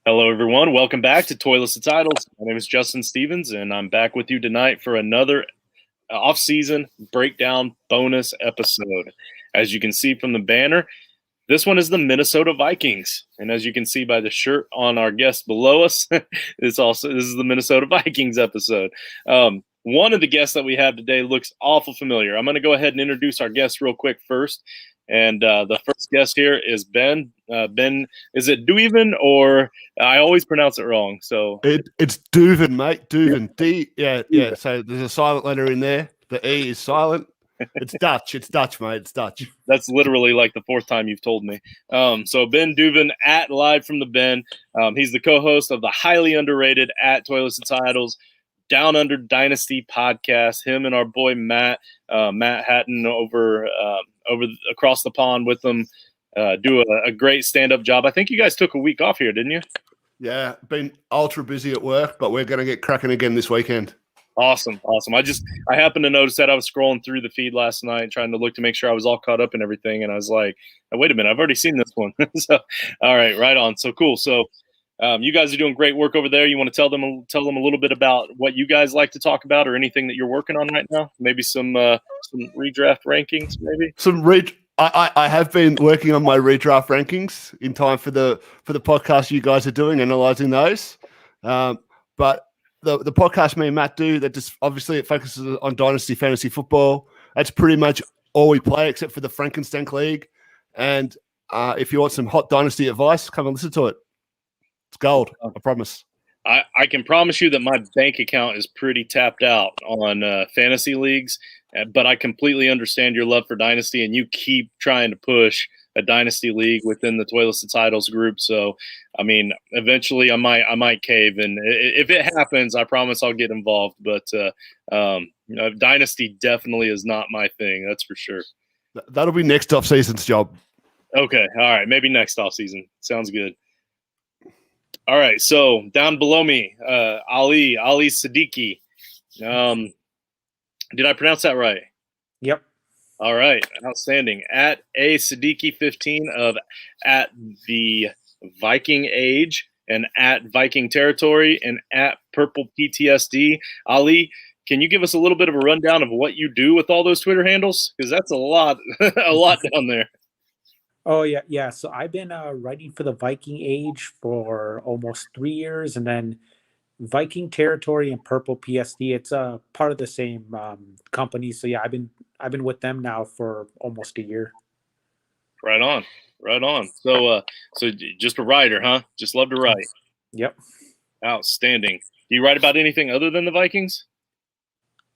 Hello, everyone. Welcome back to T2T Titles. My name is Justin Stevens, and I'm back with you tonight for another off-season breakdown bonus episode. As you can see from the banner, this one is the Minnesota Vikings, and as you can see by the shirt on our guest below us, this is the Minnesota Vikings episode. One of the guests that we have today looks awful familiar. I'm going to go ahead and introduce our guest real quick first. And the first guest here is Ben. Ben, is it Duven or I always pronounce it wrong? So it's Duven, mate. Duven. Yeah. So there's a silent letter in there. The E is silent. It's Dutch. It's Dutch, mate. It's Dutch. That's literally like the fourth time you've told me. So Ben Duven at Live from the Ben. He's the co-host of the highly underrated at Toilets and Titles Down Under Dynasty podcast. Him and our boy Matt Hatton over across the pond with them do a great stand-up job. I think you guys took a week off here, didn't you? Yeah, been ultra busy at work, but we're going to get cracking again this weekend. Awesome. I happened to notice that I was scrolling through the feed last night trying to look to make sure I was all caught up and everything, and I was like, oh, wait a minute, I've already seen this one. So, all right, right on. So cool. So you guys are doing great work over there. You want to tell them a little bit about what you guys like to talk about or anything that you're working on right now? Maybe some redraft rankings, maybe? I have been working on my redraft rankings in time for the podcast you guys are doing, analyzing those. But the podcast me and Matt do, that just obviously it focuses on Dynasty Fantasy Football. That's pretty much all we play except for the Frankenstein League. And if you want some hot Dynasty advice, come and listen to it. It's gold, I promise. I can promise you that my bank account is pretty tapped out on fantasy leagues, but I completely understand your love for Dynasty, and you keep trying to push a Dynasty league within the Toilets and Titles group. So, I mean, eventually I might cave, and if it happens, I promise I'll get involved. But Dynasty definitely is not my thing. That's for sure. That'll be next off-season's job. Okay, all right, maybe next off-season. Sounds good. All right, so down below me, Ali Siddiqui. Did I pronounce that right? Yep. All right, outstanding. At A Siddiqui 15 of at the Viking Age and at Viking Territory and at Purple PTSD. Ali, can you give us a little bit of a rundown of what you do with all those Twitter handles? Because that's a lot down there. Oh, yeah. So I've been writing for the Viking Age for almost 3 years, and then Viking Territory and Purple PSD. It's part of the same company. So yeah, I've been with them now for almost a year. Right on. So just a writer, huh? Just love to write. Yep. Outstanding. Do you write about anything other than the Vikings?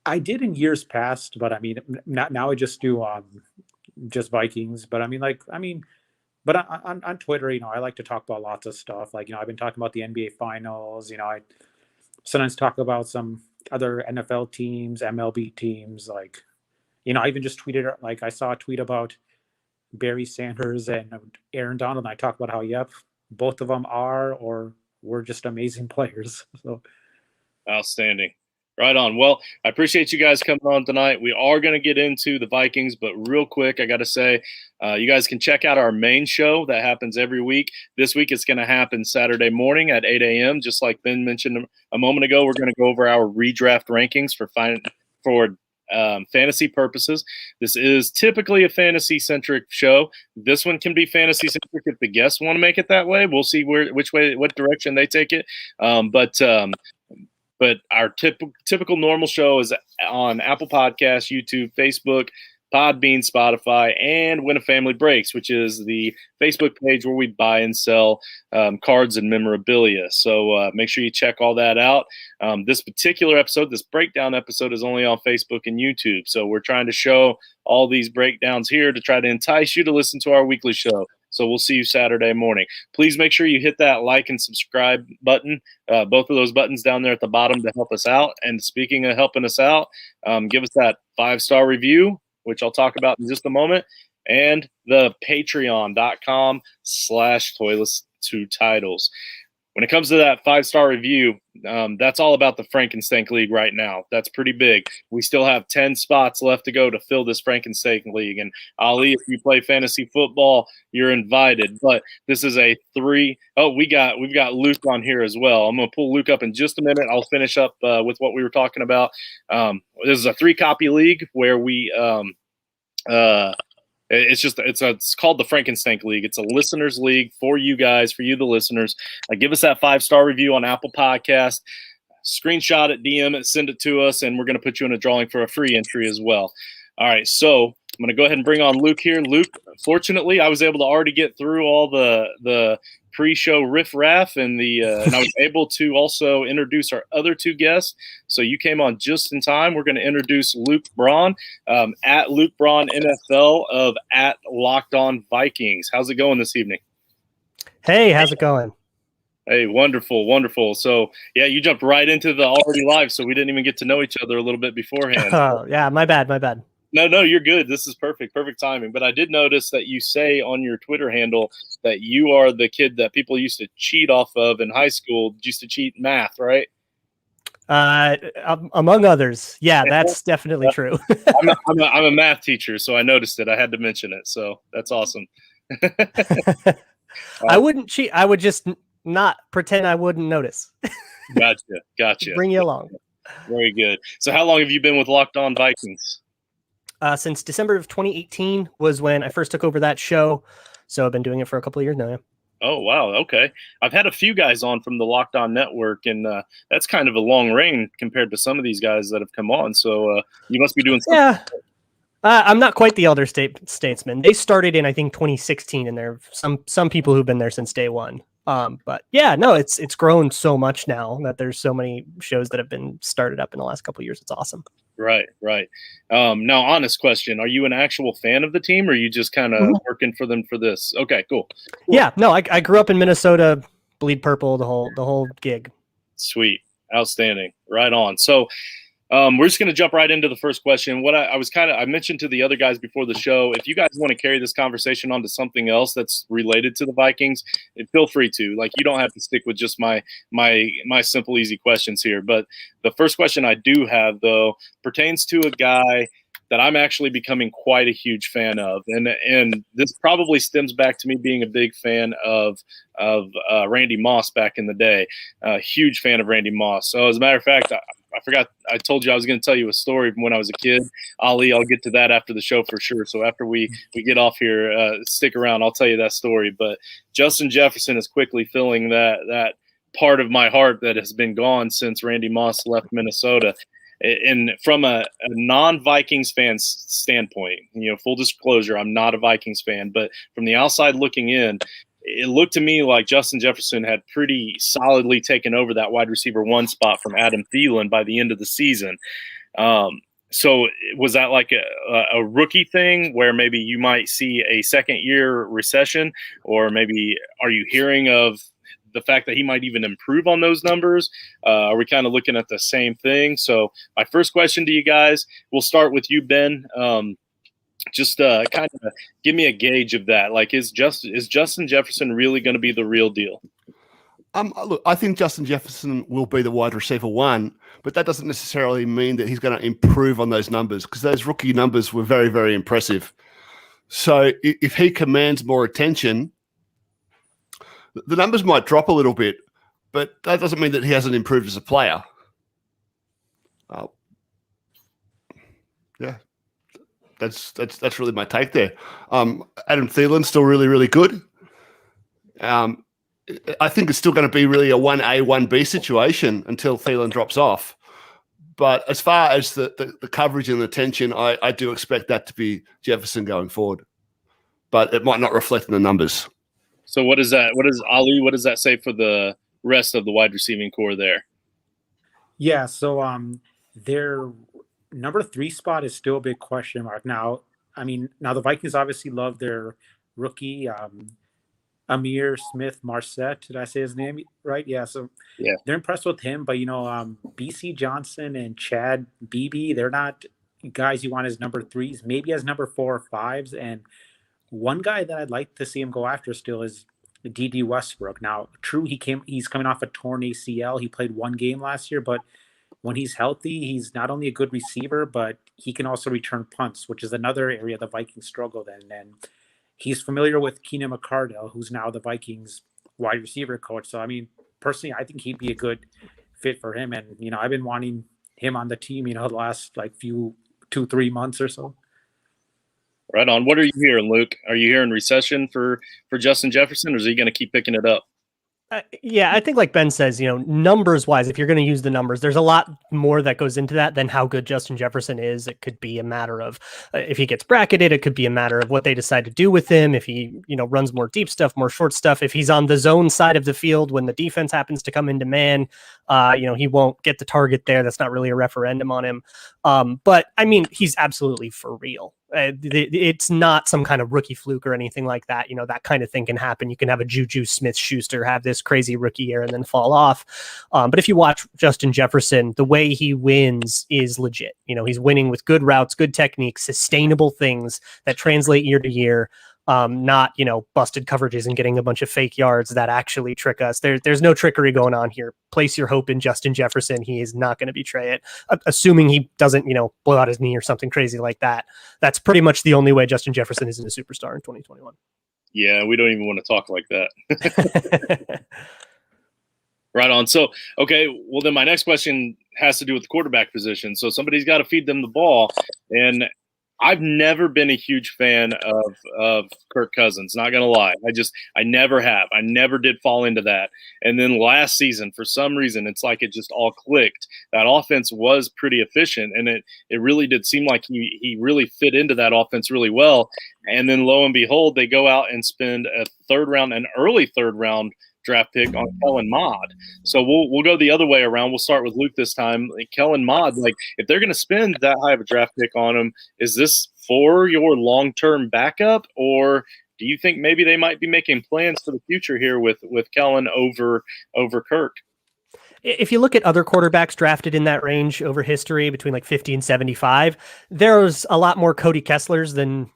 I did in years past, but I mean, now I just do just Vikings. But but on Twitter, I like to talk about lots of stuff. Like, I've been talking about the NBA Finals. I sometimes talk about some other NFL teams, MLB teams. Like, I even just tweeted, like, I saw a tweet about Barry Sanders and Aaron Donald, and I talked about how, both of them are or were just amazing players. So outstanding. Right on. Well, I appreciate you guys coming on tonight. We are going to get into the Vikings, but real quick, I got to say, you guys can check out our main show that happens every week. This week, it's going to happen Saturday morning at 8 a.m. Just like Ben mentioned a moment ago, we're going to go over our redraft rankings for fantasy purposes. This is typically a fantasy-centric show. This one can be fantasy-centric if the guests want to make it that way. We'll see what direction they take it. But our typical normal show is on Apple Podcasts, YouTube, Facebook, Podbean, Spotify, and When a Family Breaks, which is the Facebook page where we buy and sell cards and memorabilia. So make sure you check all that out. This particular episode, this breakdown episode, is only on Facebook and YouTube. So we're trying to show all these breakdowns here to try to entice you to listen to our weekly show. So we'll see you Saturday morning. Please make sure you hit that like and subscribe button, both of those buttons down there at the bottom to help us out. And speaking of helping us out, give us that 5-star review, which I'll talk about in just a moment, and the patreon.com/Toilets2Titles. when it comes to that 5-star review, that's all about the Frankenstein League right now. That's pretty big. We still have 10 spots left to go to fill this Frankenstein League. And Ali, if you play fantasy football, you're invited. But this is a 3. Oh, we've got Luke on here as well. I'm going to pull Luke up in just a minute. I'll finish up with what we were talking about. This is a 3-copy league where we it's called the Frankenstein League. It's a listeners league for you guys, for you, the listeners. Give us that 5-star review on Apple Podcast. Screenshot it, DM it, send it to us, and we're going to put you in a drawing for a free entry as well. All right, so I'm going to go ahead and bring on Luke here. Luke, fortunately, I was able to already get through all the pre-show riff-raff, and I was able to also introduce our other 2 guests. So you came on just in time. We're going to introduce Luke Braun, at Luke Braun NFL of at Locked On Vikings. How's it going this evening? Hey, how's it going? Hey, wonderful, wonderful. So, yeah, you jumped right into the already live, so we didn't even get to know each other a little bit beforehand. Oh, yeah, my bad. No, you're good. This is perfect timing. But I did notice that you say on your Twitter handle that you are the kid that people used to cheat off of in high school, used to cheat math, right? Among others. Yeah, that's definitely true. I'm a math teacher, so I noticed it. I had to mention it. So that's awesome. I wouldn't cheat. I would just not pretend I wouldn't notice. Gotcha. Bring you along. Very good. So how long have you been with Locked On Vikings? Since December of 2018 was when I first took over that show. So I've been doing it for a couple of years now. Yeah. Oh, wow. Okay. I've had a few guys on from the Locked On Network, and that's kind of a long reign compared to some of these guys that have come on. So you must be doing something. Yeah. I'm not quite the elder statesman. They started in, I think, 2016, and there are some people who've been there since day one. But yeah, no, it's grown so much now that there's so many shows that have been started up in the last couple of years. It's awesome. Right. Now, honest question: are you an actual fan of the team, or are you just kind of working for them for this? Okay, cool. Yeah, no, I grew up in Minnesota, bleed purple, the whole gig. Sweet, outstanding, right on. So, we're just going to jump right into the first question. What I mentioned to the other guys before the show, if you guys want to carry this conversation on to something else that's related to the Vikings, feel free to. Like, you don't have to stick with just my simple, easy questions here. But the first question I do have, though, pertains to a guy that I'm actually becoming quite a huge fan of, and this probably stems back to me being a big fan of Randy Moss back in the day. Huge fan of Randy Moss. So as a matter of fact, I forgot. I told you I was going to tell you a story from when I was a kid. Ali, I'll get to that after the show for sure. So after we get off here, stick around. I'll tell you that story. But Justin Jefferson is quickly filling that part of my heart that has been gone since Randy Moss left Minnesota. And from a non-Vikings fan standpoint, full disclosure, I'm not a Vikings fan, but from the outside looking in, it looked to me like Justin Jefferson had pretty solidly taken over that wide receiver 1 spot from Adam Thielen by the end of the season. So was that like a rookie thing where maybe you might see a second-year recession, or maybe are you hearing of the fact that he might even improve on those numbers? Are we kind of looking at the same thing? So my first question to you guys, we'll start with you, Ben. Just kind of give me a gauge of that. Like, is Justin Jefferson really going to be the real deal? Look, I think Justin Jefferson will be the wide receiver 1, but that doesn't necessarily mean that he's going to improve on those numbers, because those rookie numbers were very, very impressive. So if he commands more attention, the numbers might drop a little bit, but that doesn't mean that he hasn't improved as a player. Yeah. That's really my take there. Adam Thielen's still really, really good. I think it's still going to be really a 1A, 1B situation until Thielen drops off. But as far as the coverage and the attention, I do expect that to be Jefferson going forward. But it might not reflect in the numbers. So what is that? What does that say for the rest of the wide receiving core there? Yeah, so their number 3 spot is still a big question mark. Now the Vikings obviously love their rookie, Amir Smith Marset. Did I say his name right? Yeah. So yeah, they're impressed with him, but BC Johnson and Chad Beebe, they're not guys you want as number 3s, maybe as number 4 or 5s. And one guy that I'd like to see him go after still is D.D. Westbrook. Now, true, he's coming off a torn ACL. He played one game last year, but when he's healthy, he's not only a good receiver, but he can also return punts, which is another area the Vikings struggled in. And he's familiar with Keenan McCardell, who's now the Vikings wide receiver coach. So, I mean, personally, I think he'd be a good fit for him. And, I've been wanting him on the team, the last like 2-3 months or so. Right on. What are you hearing, Luke? Are you hearing recession for Justin Jefferson, or is he going to keep picking it up? Yeah, I think like Ben says, numbers wise, if you're going to use the numbers, there's a lot more that goes into that than how good Justin Jefferson is. It could be a matter of if he gets bracketed, it could be a matter of what they decide to do with him. If he, runs more deep stuff, more short stuff, if he's on the zone side of the field, when the defense happens to come into man, he won't get the target there. That's not really a referendum on him. But I mean, he's absolutely for real. It's not some kind of rookie fluke or anything like that. That kind of thing can happen. You can have a Juju Smith-Schuster have this crazy rookie year and then fall off. But if you watch Justin Jefferson, the way he wins is legit. He's winning with good routes, good techniques, sustainable things that translate year to year. Not, busted coverages and getting a bunch of fake yards that actually trick us. There's no trickery going on here. Place your hope in Justin Jefferson. He is not going to betray it. Assuming he doesn't, blow out his knee or something crazy like that. That's pretty much the only way Justin Jefferson isn't a superstar in 2021. Yeah, we don't even want to talk like that. Right on. So, okay, well, then my next question has to do with the quarterback position. So somebody's got to feed them the ball. And I've never been a huge fan of Kirk Cousins, not going to lie. I never have. I never did fall into that. And then last season, for some reason, it's like it just all clicked. That offense was pretty efficient, and it really did seem like he really fit into that offense really well. And then lo and behold, they go out and spend an early third round draft pick on Kellen Mond. So we'll go the other way around. We'll start with Luke this time. Kellen Mond, if they're going to spend that high of a draft pick on him, is this for your long-term backup, or do you think maybe they might be making plans for the future here with Kellen over Kirk? If you look at other quarterbacks drafted in that range over history between like 50 and 75, there's a lot more Cody Kesslers than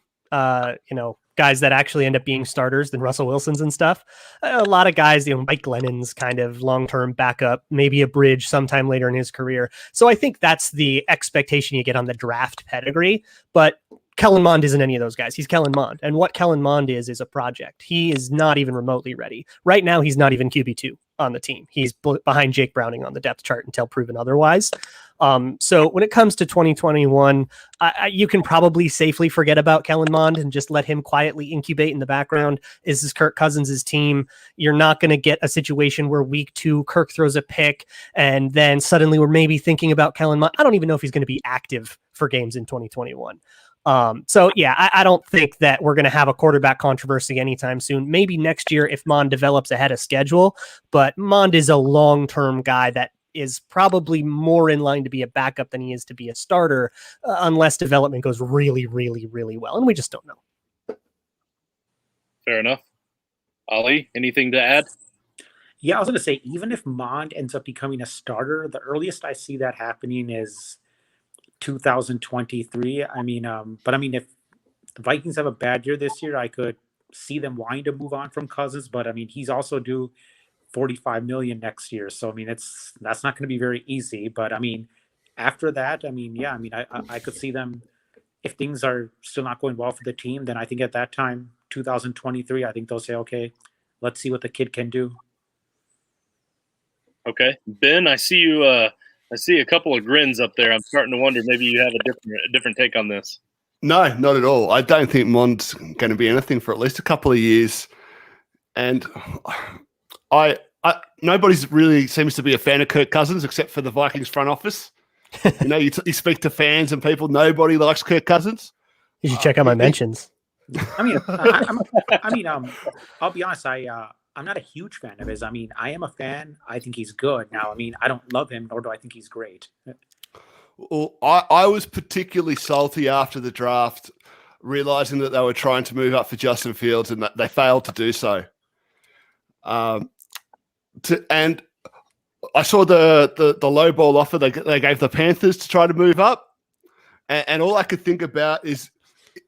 guys that actually end up being starters than Russell Wilson's and stuff. A lot of guys, Mike Glennon's kind of long-term backup, maybe a bridge sometime later in his career. So I think that's the expectation you get on the draft pedigree. But Kellen Mond isn't any of those guys. He's Kellen Mond. And what Kellen Mond is a project. He is not even remotely ready. Right now, he's not even QB2 on the team. He's behind Jake Browning on the depth chart until proven otherwise. So when it comes to 2021, you can probably safely forget about Kellen Mond and just let him quietly incubate in the background. This is Kirk Cousins' team. You're not going to get a situation where week 2, Kirk throws a pick, and then suddenly we're maybe thinking about Kellen Mond. I don't even know if he's going to be active for games in 2021. So yeah, I don't think that we're going to have a quarterback controversy anytime soon. Maybe next year if Mond develops ahead of schedule, but Mond is a long-term guy that is probably more in line to be a backup than he is to be a starter, unless development goes really, really, really well. And we just don't know. Fair enough. Ali, anything to add? Yeah, I was going to say, even if Mond ends up becoming a starter, the earliest I see that happening is 2023. But if the Vikings have a bad year this year, I could see them wanting to move on from Cousins. But he's also due $45 million next year, so that's not going to be very easy. But after that, I could see them, if things are still not going well for the team, then I think at that time, 2023, I think they'll say, okay, let's see what the kid can do. Okay, Ben, I see you. I see a couple of grins up there. I'm starting to wonder maybe you have a different take on this. No, not at all. I don't think Mond's going to be anything for at least a couple of years. And nobody's really seems to be a fan of Kirk Cousins except for the Vikings front office. You speak to fans and people, nobody likes Kirk Cousins. You should check out my mentions. I'll be honest. I'm not a huge fan of his. I am a fan. I think he's good. Now, I don't love him, nor do I think he's great. Well, I was particularly salty after the draft, realizing that they were trying to move up for Justin Fields and that they failed to do so. And I saw the low ball offer they gave the Panthers to try to move up. And all I could think about is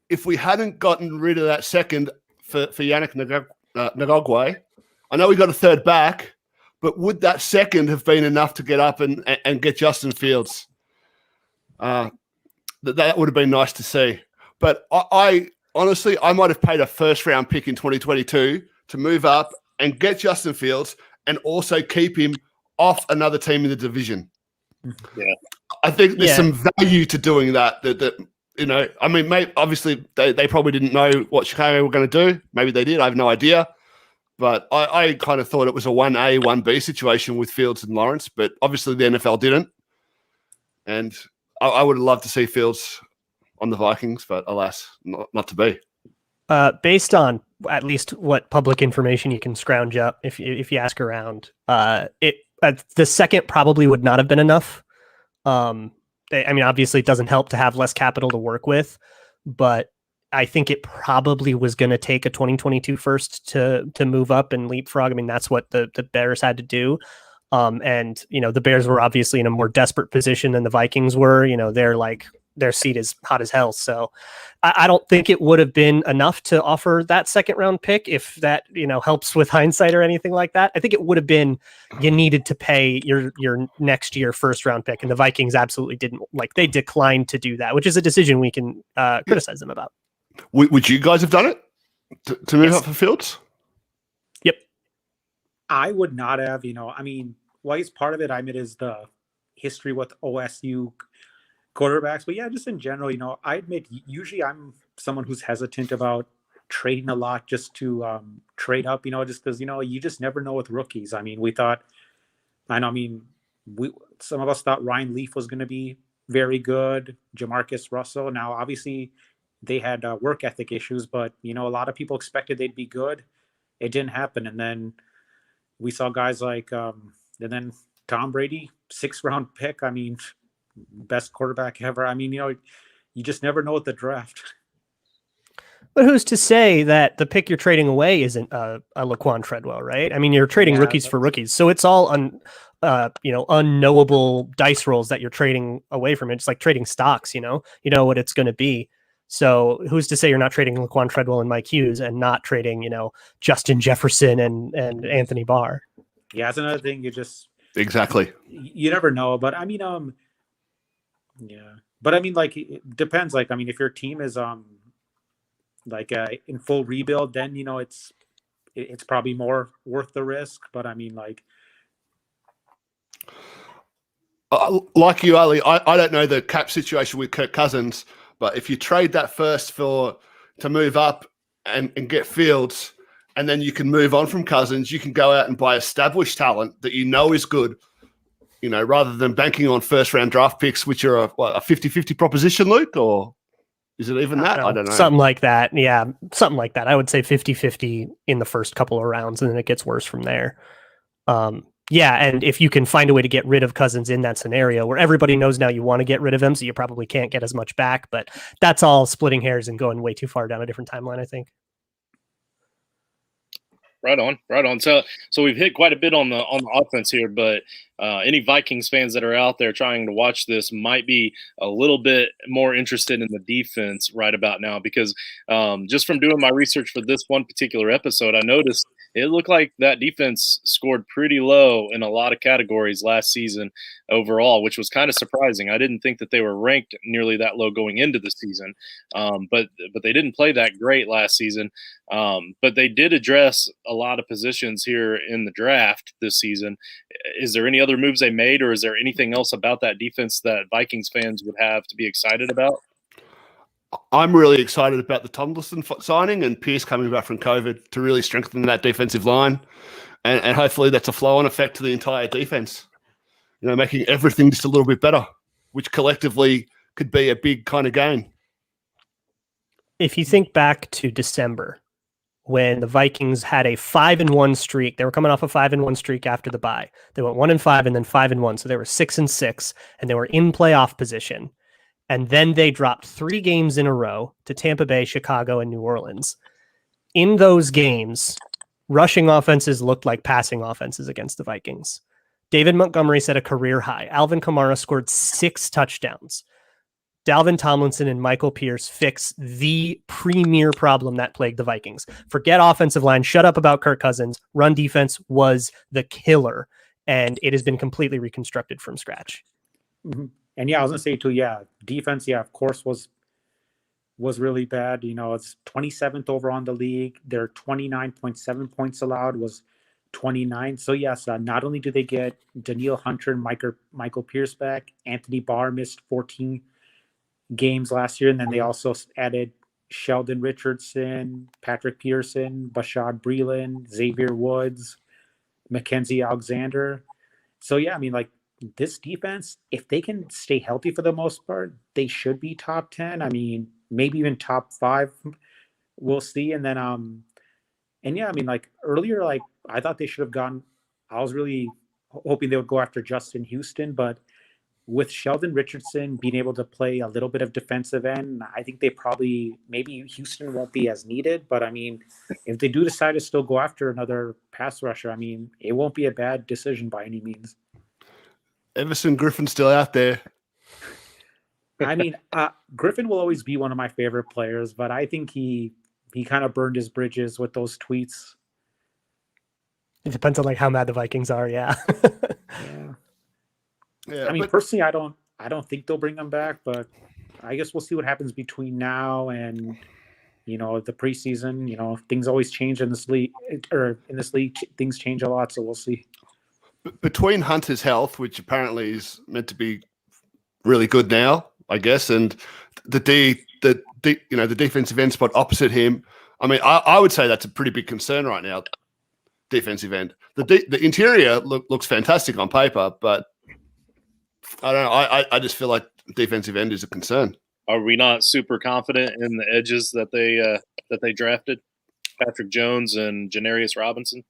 if we hadn't gotten rid of that second for Yannick Ngakwe, I know we got a third back, but would that second have been enough to get up and get Justin Fields? That would have been nice to see. But I honestly, I might have paid a first-round pick in 2022 to move up and get Justin Fields and also keep him off another team in the division. Yeah. I think there's some value to doing that. I mean, obviously they probably didn't know what Chicago were going to do. Maybe they did. I have no idea. But I kind of thought it was a 1A, 1B situation with Fields and Lawrence. But obviously the NFL didn't. And I would have loved to see Fields on the Vikings, but alas, not to be. Based on at least what public information you can scrounge up, if you ask around, the second probably would not have been enough. Obviously it doesn't help to have less capital to work with, but I think it probably was going to take a 2022 first to move up and leapfrog. I mean, that's what the Bears had to do. And the Bears were obviously in a more desperate position than the Vikings were. They're like, their seat is hot as hell. So I don't think it would have been enough to offer that second round pick, if that, helps with hindsight or anything like that. I think it would have been, you needed to pay your next year first round pick. And the Vikings absolutely didn't. They declined to do that, which is a decision we can criticize them about. Would you guys have done it to move up for Fields? Yep. I would not have, is part of it, is the history with OSU quarterbacks, but yeah, just in general, I admit usually I'm someone who's hesitant about trading a lot just to trade up, just because you just never know with rookies. I mean, some of us thought Ryan Leaf was going to be very good, Jamarcus Russell. Now, obviously, they had work ethic issues, but a lot of people expected they'd be good. It didn't happen, and then we saw guys like, and then Tom Brady, 6th round pick. I mean, best quarterback ever. I mean, you just never know with the draft. But who's to say that the pick you're trading away isn't a Laquan Treadwell, right? I mean, you're trading rookies for rookies, so it's all unknowable dice rolls that you're trading away from. It's like trading stocks. You know what it's going to be. So who's to say you're not trading Laquan Treadwell and Mike Hughes and not trading, Justin Jefferson and Anthony Barr? Yeah, that's another thing. Exactly. You never know, but I mean, yeah, but I mean, it depends. If your team is in full rebuild, then it's probably more worth the risk. But I mean, like you, Ali, I don't know the cap situation with Kirk Cousins, but if you trade that first to move up and get Fields, and then you can move on from Cousins, you can go out and buy established talent that is good. Rather than banking on first-round draft picks, which are a 50-50 proposition, Luke, or is it even that? I don't know. Something like that. Yeah, something like that. I would say 50-50 in the first couple of rounds, and then it gets worse from there. Yeah, and if you can find a way to get rid of Cousins in that scenario where everybody knows now you want to get rid of him, so you probably can't get as much back, but that's all splitting hairs and going way too far down a different timeline, I think. Right on. So we've hit quite a bit on the offense here, but any Vikings fans that are out there trying to watch this might be a little bit more interested in the defense right about now, because just from doing my research for this one particular episode, I noticed it looked like that defense scored pretty low in a lot of categories last season overall, which was kind of surprising. I didn't think that they were ranked nearly that low going into the season, but they didn't play that great last season. But they did address a lot of positions here in the draft this season. Is there any other moves they made, or is there anything else about that defense that Vikings fans would have to be excited about? I'm really excited about the Tomlinson signing and Pierce coming back from COVID to really strengthen that defensive line. And hopefully that's a flow-on effect to the entire defense, making everything just a little bit better, which collectively could be a big kind of gain. If you think back to December, when the Vikings had a 5-1 streak, they were coming off a 5-1 streak after the bye. They went 1-5 and then 5-1. So they were 6-6 and they were in playoff position. And then they dropped 3 games in a row to Tampa Bay, Chicago, and New Orleans. In those games, rushing offenses looked like passing offenses against the Vikings. David Montgomery set a career high. Alvin Kamara scored 6 touchdowns. Dalvin Tomlinson and Michael Pierce fix the premier problem that plagued the Vikings. Forget offensive line. Shut up about Kirk Cousins. Run defense was the killer, and it has been completely reconstructed from scratch. Mm-hmm. And yeah, I was gonna say too. Yeah, defense. Yeah, of course was really bad. You know, it's 27th over on the league. Their 29.7 points allowed was 29. So yes, not only do they get Danielle Hunter and Michael Pierce back, Anthony Barr missed 14 games last year, and then they also added Sheldon Richardson, Patrick Peterson, Bashad Breeland, Xavier Woods, Mackenzie Alexander. So yeah, I mean, like, this defense, if they can stay healthy for the most part, they should be top 10. I mean, maybe even top 5. We'll see. And then and yeah, I mean, like, earlier, like, I thought they should have gone. I was really hoping they would go after Justin Houston, but with Sheldon Richardson being able to play a little bit of defensive end, I think they maybe Houston won't be as needed. But I mean, if they do decide to still go after another pass rusher, I mean, it won't be a bad decision by any means. Everson Griffin's still out there. I mean, Griffin will always be one of my favorite players, but I think he kind of burned his bridges with those tweets. It depends on like how mad the Vikings are. Yeah. Yeah. I mean, personally, I don't think they'll bring him back, but I guess we'll see what happens between now and, you know, the preseason. You know, things always change in this league, things change a lot. So we'll see. Between Hunter's health, which apparently is meant to be really good now, I guess, and the defensive end spot opposite him, I mean, I would say that's a pretty big concern right now. Defensive end, the interior looks fantastic on paper, but I don't know. I just feel like defensive end is a concern. Are we not super confident in the edges that they drafted? Patrick Jones and Janarius Robinson.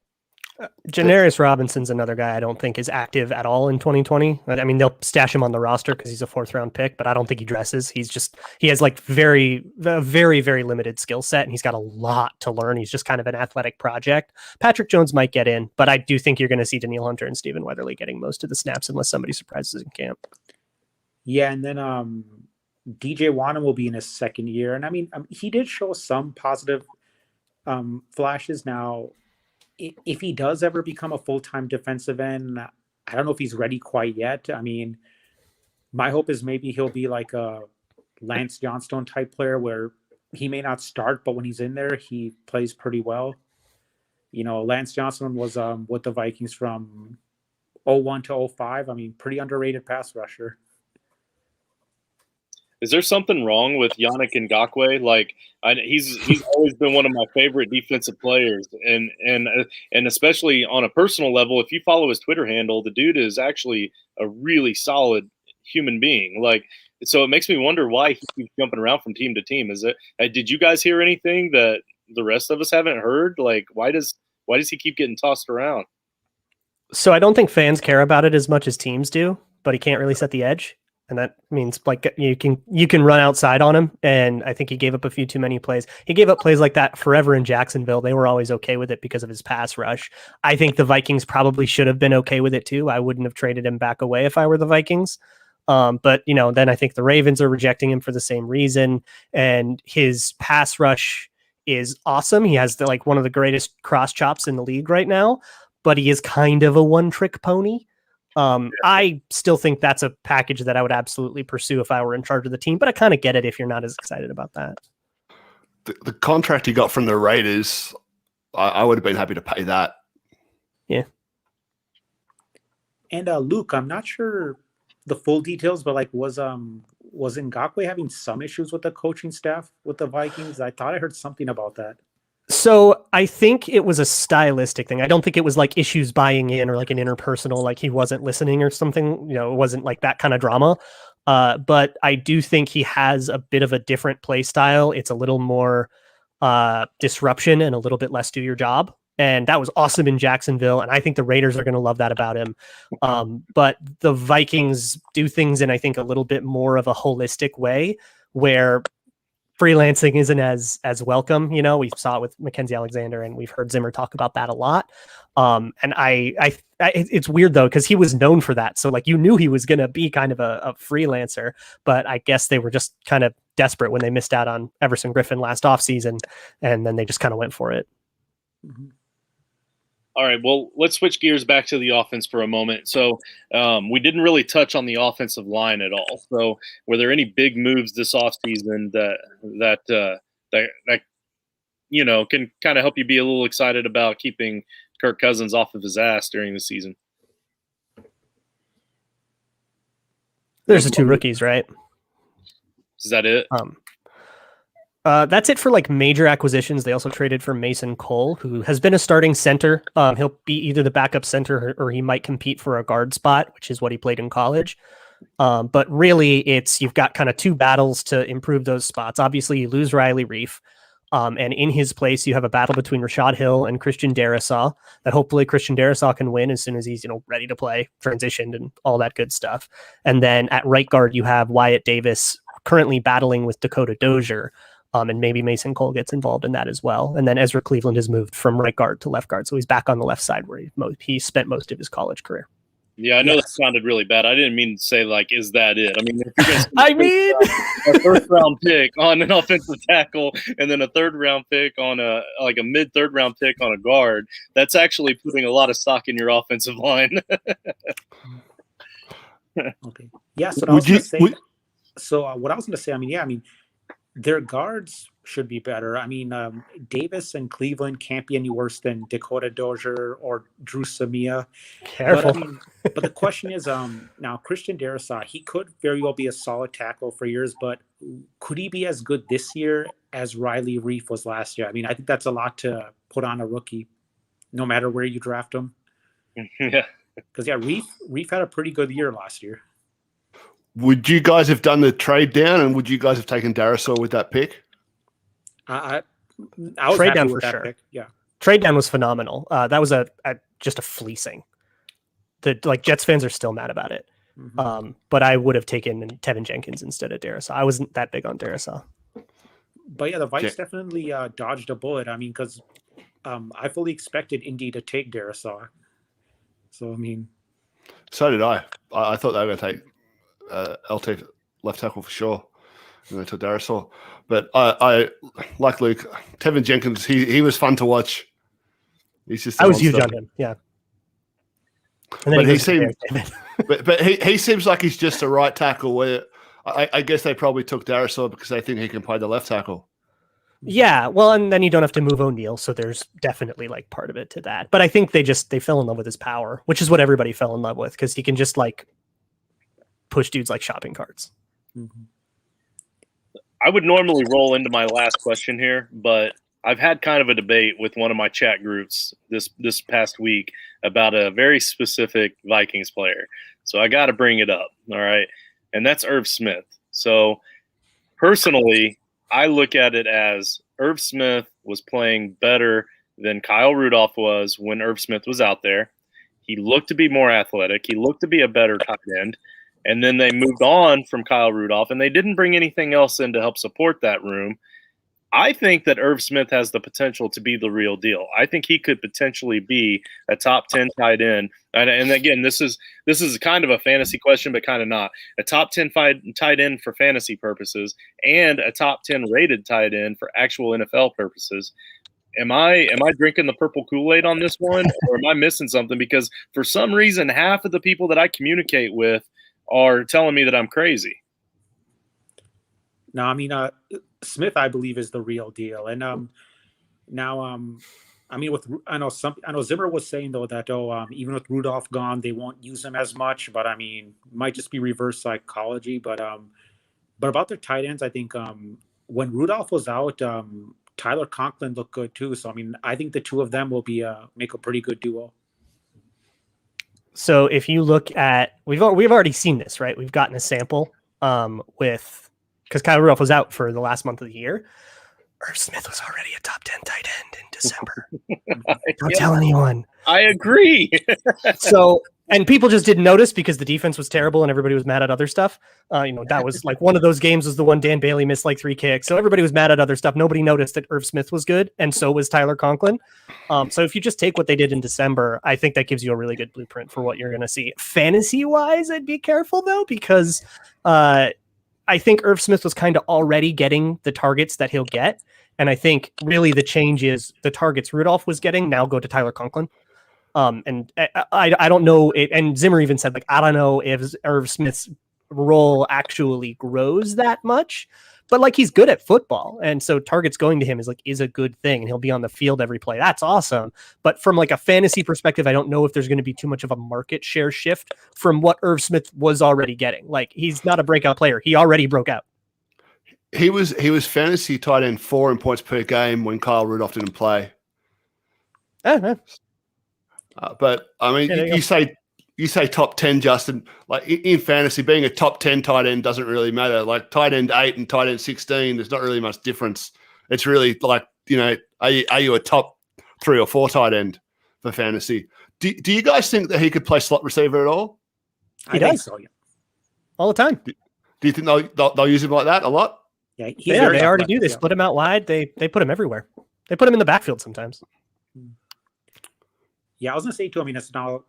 Janarius Robinson's another guy I don't think is active at all in 2020. I mean, they'll stash him on the roster because he's a 4th-round pick, but I don't think he dresses. He has like very, very limited skill set, and he's got a lot to learn. He's just kind of an athletic project. Patrick Jones might get in, but I do think you're going to see Danielle Hunter and Stephen Weatherly getting most of the snaps unless somebody surprises in camp. Yeah, and then DJ Wanham will be in his 2nd year, and I mean, he did show some positive flashes. Now, if he does ever become a full-time defensive end, I don't know if he's ready quite yet. I mean, my hope is maybe he'll be like a Lance Johnstone type player where he may not start, but when he's in there, he plays pretty well. You know, Lance Johnstone was with the Vikings from 01 to 05. I mean, pretty underrated pass rusher. Is there something wrong with Yannick Ngakoue? Like, he's always been one of my favorite defensive players, and especially on a personal level, if you follow his Twitter handle, the dude is actually a really solid human being. Like, so it makes me wonder why he keeps jumping around from team to team. Is it? Did you guys hear anything that the rest of us haven't heard? Like, why does he keep getting tossed around? So I don't think fans care about it as much as teams do, but he can't really set the edge. And that means like you can run outside on him. And I think he gave up a few too many plays. He gave up plays like that forever in Jacksonville. They were always okay with it because of his pass rush. I think the Vikings probably should have been okay with it too. I wouldn't have traded him back away if I were the Vikings. But you know, then I think the Ravens are rejecting him for the same reason. And his pass rush is awesome. He has like one of the greatest cross chops in the league right now, but he is kind of a one-trick pony. I still think that's a package that I would absolutely pursue if I were in charge of the team, but I kind of get it if you're not as excited about that. The contract he got from the Raiders, I would have been happy to pay that. Yeah. And Luke, I'm not sure the full details, but like was Ngakoue having some issues with the coaching staff with the Vikings? I thought I heard something about that. So I think it was a stylistic thing. I don't think it was like issues buying in or like an interpersonal, like he wasn't listening or something. You know, it wasn't like that kind of drama. But I do think he has a bit of a different play style. It's a little more disruption and a little bit less do your job. And that was awesome in Jacksonville. And I think the Raiders are going to love that about him. But the Vikings do things in, I think, a little bit more of a holistic way where freelancing isn't as welcome. You know, we saw it with Mackenzie Alexander, and we've heard Zimmer talk about that a lot. And it's weird though, because he was known for that. So like you knew he was going to be kind of a freelancer, but I guess they were just kind of desperate when they missed out on Everson Griffin last offseason, and then they just kind of went for it. Mm-hmm. All right, well, let's switch gears back to the offense for a moment. So we didn't really touch on the offensive line at all. So were there any big moves this offseason that you know can kind of help you be a little excited about keeping Kirk Cousins off of his ass during the season? There's the two rookies, right? Is that it? That's it for like major acquisitions. They also traded for Mason Cole, who has been a starting center. He'll be either the backup center or he might compete for a guard spot, which is what he played in college. But really, you've got kind of two battles to improve those spots. Obviously, you lose Riley Reif, and in his place, you have a battle between Rashad Hill and Christian Darrisaw. That hopefully Christian Darrisaw can win as soon as he's ready to play, transitioned, and all that good stuff. And then at right guard, you have Wyatt Davis currently battling with Dakota Dozier. And maybe Mason Cole gets involved in that as well. And then Ezra Cleveland has moved from right guard to left guard. So he's back on the left side where he spent most of his college career. Yeah, I know that sounded really bad. I didn't mean to say, like, is that it? I mean, if you're a first-round pick on an offensive tackle and then a third-round pick on a mid-third-round pick on a guard, that's actually putting a lot of stock in your offensive line. Okay. Yeah, so what I was going to say, I mean, their guards should be better. I mean, Davis and Cleveland can't be any worse than Dakota Dozier or Drew Samia. Careful. But the question is, now Christian Darrisaw, he could very well be a solid tackle for years, but could he be as good this year as Riley Reif was last year? I mean, I think that's a lot to put on a rookie, no matter where you draft him. Yeah. Because Reif had a pretty good year last year. Would you guys have done the trade down, and would you guys have taken Darrisaw with that pick? I was trade happy down with for that sure. pick. Yeah, trade down was phenomenal. That was just a fleecing. Jets fans are still mad about it. Mm-hmm. But I would have taken Tevin Jenkins instead of Darrisaw. I wasn't that big on Darrisaw. But yeah, the Vikes definitely dodged a bullet. I mean, because I fully expected Indy to take Darrisaw. So I mean, so did I. I thought they were going to take LT left tackle for sure, and they took Darrisaw. But I like Luke. Tevin Jenkins, he was fun to watch. He's just I was huge on him, yeah. And then he seems like he's just a right tackle. Where I guess they probably took Darrisaw because they think he can play the left tackle. Yeah, well, and then you don't have to move O'Neal, so there's definitely like part of it to that. But I think they fell in love with his power, which is what everybody fell in love with, because he can just like push dudes like shopping carts. Mm-hmm. I would normally roll into my last question here, but I've had kind of a debate with one of my chat groups this past week about a very specific Vikings player. So I got to bring it up, all right? And that's Irv Smith. So personally, I look at it as Irv Smith was playing better than Kyle Rudolph was when Irv Smith was out there. He looked to be more athletic. He looked to be a better tight end. And then they moved on from Kyle Rudolph, and they didn't bring anything else in to help support that room. I think that Irv Smith has the potential to be the real deal. I think he could potentially be a top 10 tight end. And again, this is kind of a fantasy question, but kind of not. A top 10 tight end for fantasy purposes and a top 10 rated tight end for actual NFL purposes. Am I drinking the purple Kool-Aid on this one, or am I missing something? Because for some reason, half of the people that I communicate with are telling me that I'm crazy. No, I mean, Smith, I believe, is the real deal. And now, I mean, I know Zimmer was saying though that even with Rudolph gone, they won't use him as much. But I mean, it might just be reverse psychology. But about their tight ends, I think when Rudolph was out, Tyler Conklin looked good too. So I mean, I think the two of them will make a pretty good duo. So if you look at, we've already seen this, right? We've gotten a sample because Kyle Rudolph was out for the last month of the year. Irv Smith was already a top 10 tight end in December. Don't tell anyone. I agree. So And people just didn't notice because the defense was terrible and everybody was mad at other stuff. That was like one of those games was the one Dan Bailey missed like 3 kicks. So everybody was mad at other stuff. Nobody noticed that Irv Smith was good. And so was Tyler Conklin. So if you just take what they did in December, I think that gives you a really good blueprint for what you're going to see. Fantasy wise, I'd be careful though, because I think Irv Smith was kind of already getting the targets that he'll get. And I think really the change is the targets Rudolph was getting now go to Tyler Conklin. And I don't know. And Zimmer even said, like, I don't know if Irv Smith's role actually grows that much, but like he's good at football. And so targets going to him is a good thing. And he'll be on the field every play. That's awesome. But from like a fantasy perspective, I don't know if there's going to be too much of a market share shift from what Irv Smith was already getting. Like he's not a breakout player. He already broke out. He was fantasy tight end 4 in points per game when Kyle Rudolph didn't play. But I mean, yeah, you say top 10, Justin. Like in fantasy, being a top 10 tight end doesn't really matter. Like tight end 8 and tight end 16, there's not really much difference. It's really like, are you a top 3 or 4 tight end for fantasy? Do you guys think that he could play slot receiver at all? He does. So, yeah. All the time. Do you think they'll use him like that a lot? Yeah, they already do. They split him out wide. They put him everywhere. They put him in the backfield sometimes. Yeah, I was going to say, too, I mean, it's now,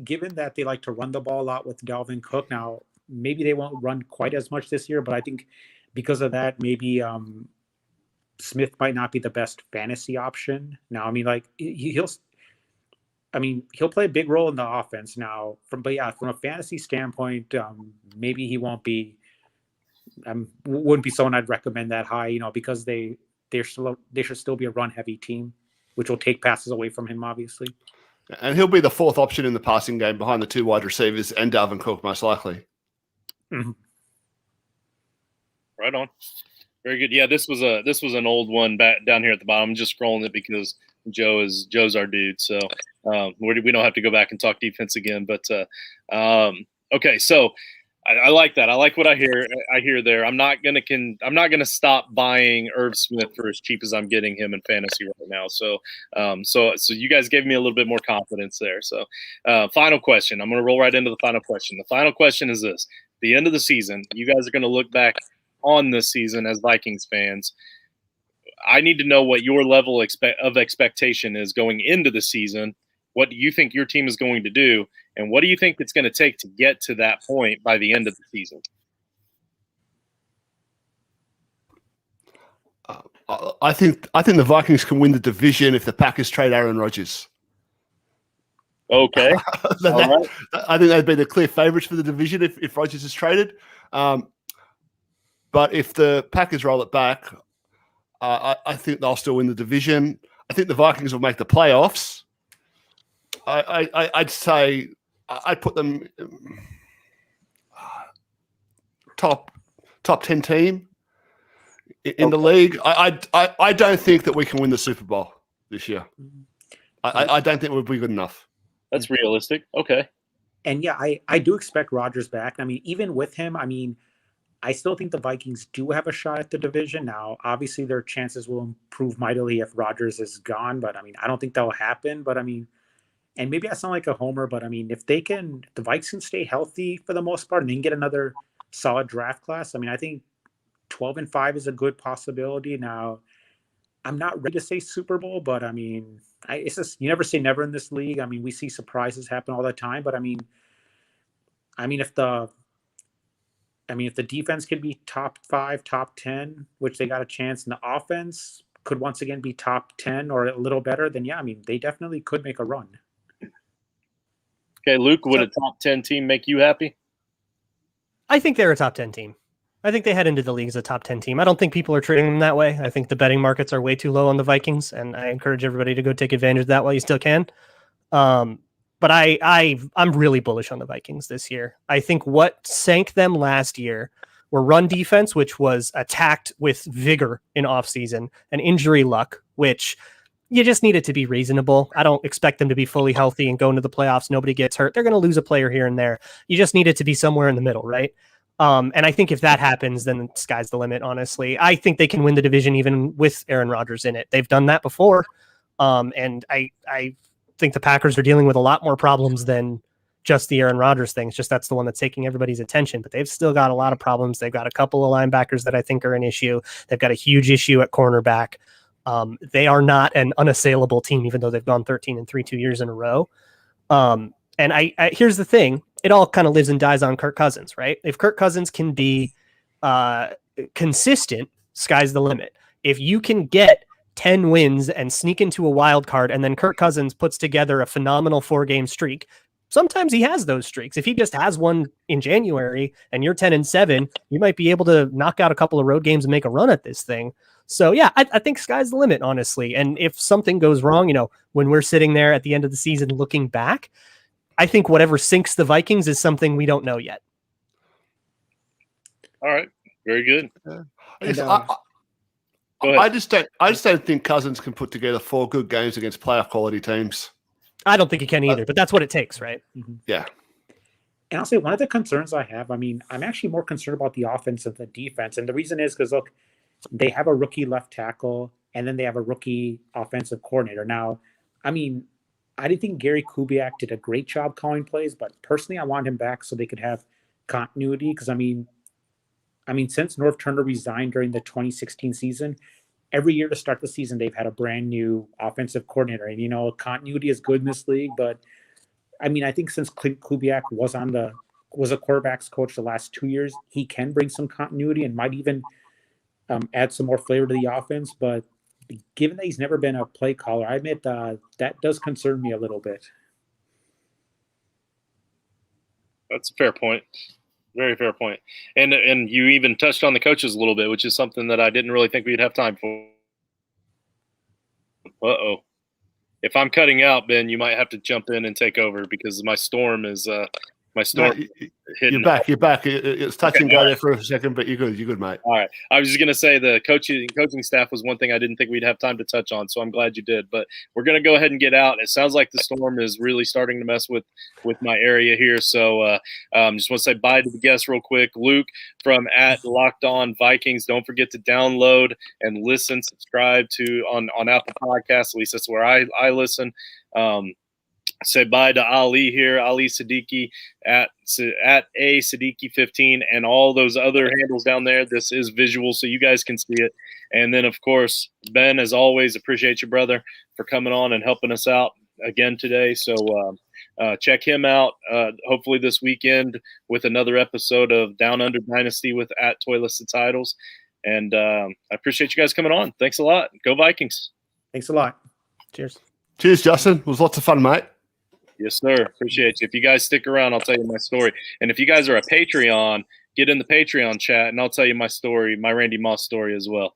given that they like to run the ball a lot with Dalvin Cook, now maybe they won't run quite as much this year, but I think because of that, maybe Smith might not be the best fantasy option. Now, I mean, like, he'll play a big role in the offense now. From a fantasy standpoint, maybe he won't be, wouldn't be someone I'd recommend that high, because they should still be a run-heavy team, which will take passes away from him, obviously. And he'll be the 4th option in the passing game behind the 2 wide receivers and Dalvin Cook, most likely. Mm-hmm. Right on. Very good. Yeah, this was an old one back down here at the bottom. I'm just scrolling it because Joe's our dude. So we don't have to go back and talk defense again. But okay, so I like that. I like what I hear there. I'm not gonna stop buying Irv Smith for as cheap as I'm getting him in fantasy right now. So you guys gave me a little bit more confidence there. So final question. I'm gonna roll right into the final question. The final question is this: at the end of the season, you guys are gonna look back on this season as Vikings fans. I need to know what your level of expectation is going into the season. What do you think your team is going to do? And what do you think it's going to take to get to that point by the end of the season? I think the Vikings can win the division if the Packers trade Aaron Rodgers. Okay. Right. I think they'd be the clear favorites for the division if Rodgers is traded. But if the Packers roll it back, I think they'll still win the division. I think the Vikings will make the playoffs. I'd say I'd put them top 10 team in the league. I don't think that we can win the Super Bowl this year. I don't think we'll be good enough. That's realistic. Okay. And yeah, I do expect Rodgers back. I mean, even with him, I still think the Vikings do have a shot at the division. Now, obviously, their chances will improve mightily if Rodgers is gone, but I don't think that will happen. But and maybe I sound like a homer, but if the Vikings can stay healthy for the most part and then get another solid draft class, I think 12-5 is a good possibility. Now, I'm not ready to say Super Bowl, but it's just, you never say never in this league. We see surprises happen all the time, but if the defense can be top 5, top 10, which they got a chance, and the offense could once again be top 10 or a little better, then yeah, they definitely could make a run. Okay, Luke, would a top 10 team make you happy? I think they're a top 10 team. I think they head into the league as a top 10 team. I don't think people are treating them that way. I think the betting markets are way too low on the Vikings, and I encourage everybody to go take advantage of that while you still can. But I'm really bullish on the Vikings this year. I think what sank them last year were run defense, which was attacked with vigor in offseason, and injury luck, which you just need it to be reasonable. I don't expect them to be fully healthy and go into the playoffs. Nobody gets hurt. They're going to lose a player here and there. You just need it to be somewhere in the middle, right? And I think if that happens, then the sky's the limit, honestly. I think they can win the division even with Aaron Rodgers in it. They've done that before. And I think the Packers are dealing with a lot more problems than just the Aaron Rodgers thing. It's just that's the one that's taking everybody's attention. But they've still got a lot of problems. They've got a couple of linebackers that I think are an issue. They've got a huge issue at cornerback. They are not an unassailable team, even though they've gone 13-3 2 years in a row. And I here's the thing. It all kind of lives and dies on Kirk Cousins, right? If Kirk Cousins can be consistent, sky's the limit. If you can get 10 wins and sneak into a wild card, and then Kirk Cousins puts together a phenomenal 4-game streak, sometimes he has those streaks. If he just has one in January and you're 10-7, you might be able to knock out a couple of road games and make a run at this thing. So yeah, I think sky's the limit, honestly. And if something goes wrong, when we're sitting there at the end of the season looking back, I think whatever sinks the Vikings is something we don't know yet. All right. Very good. I just don't think Cousins can put together 4 good games against player quality teams. I don't think he can either, but that's what it takes, right? Mm-hmm. Yeah. And I'll say one of the concerns I have, I'm actually more concerned about the offense than the defense. And the reason is because, look, they have a rookie left tackle, and then they have a rookie offensive coordinator. Now, I didn't think Gary Kubiak did a great job calling plays, but personally, I want him back so they could have continuity. Because, since North Turner resigned during the 2016 season, every year to start the season, they've had a brand new offensive coordinator. And, continuity is good in this league. But, I think since Clint Kubiak was a quarterback's coach the last 2 years, he can bring some continuity and might even add some more flavor to the offense. But given that he's never been a play caller, I admit that does concern me a little bit. That's a fair point. Very fair point. And you even touched on the coaches a little bit, which is something that I didn't really think we'd have time for. Uh-oh. If I'm cutting out, Ben, you might have to jump in and take over because my storm is hitting. You're back. It's touch and go there for a second, but you're good, mate. All right. I was just going to say the coaching staff was one thing I didn't think we'd have time to touch on, so I'm glad you did. But we're going to go ahead and get out. It sounds like the storm is really starting to mess with my area here. So just want to say bye to the guests real quick. Luke from @LockedOnVikings. Don't forget to download and listen, subscribe to on Apple Podcasts. At least that's where I listen. Say bye to Ali here, Ali Siddiqui at A Siddiqui 15, and all those other handles down there. This is visual, so you guys can see it. And then, of course, Ben, as always, appreciate you, brother, for coming on and helping us out again today. So check him out. Hopefully this weekend with another episode of Down Under Dynasty with @ToyListedTitles. And I appreciate you guys coming on. Thanks a lot. Go Vikings. Thanks a lot. Cheers. Cheers, Justin. It was lots of fun, mate. Yes, sir. Appreciate you. If you guys stick around, I'll tell you my story. And if you guys are a Patreon, get in the Patreon chat, and I'll tell you my story, my Randy Moss story as well.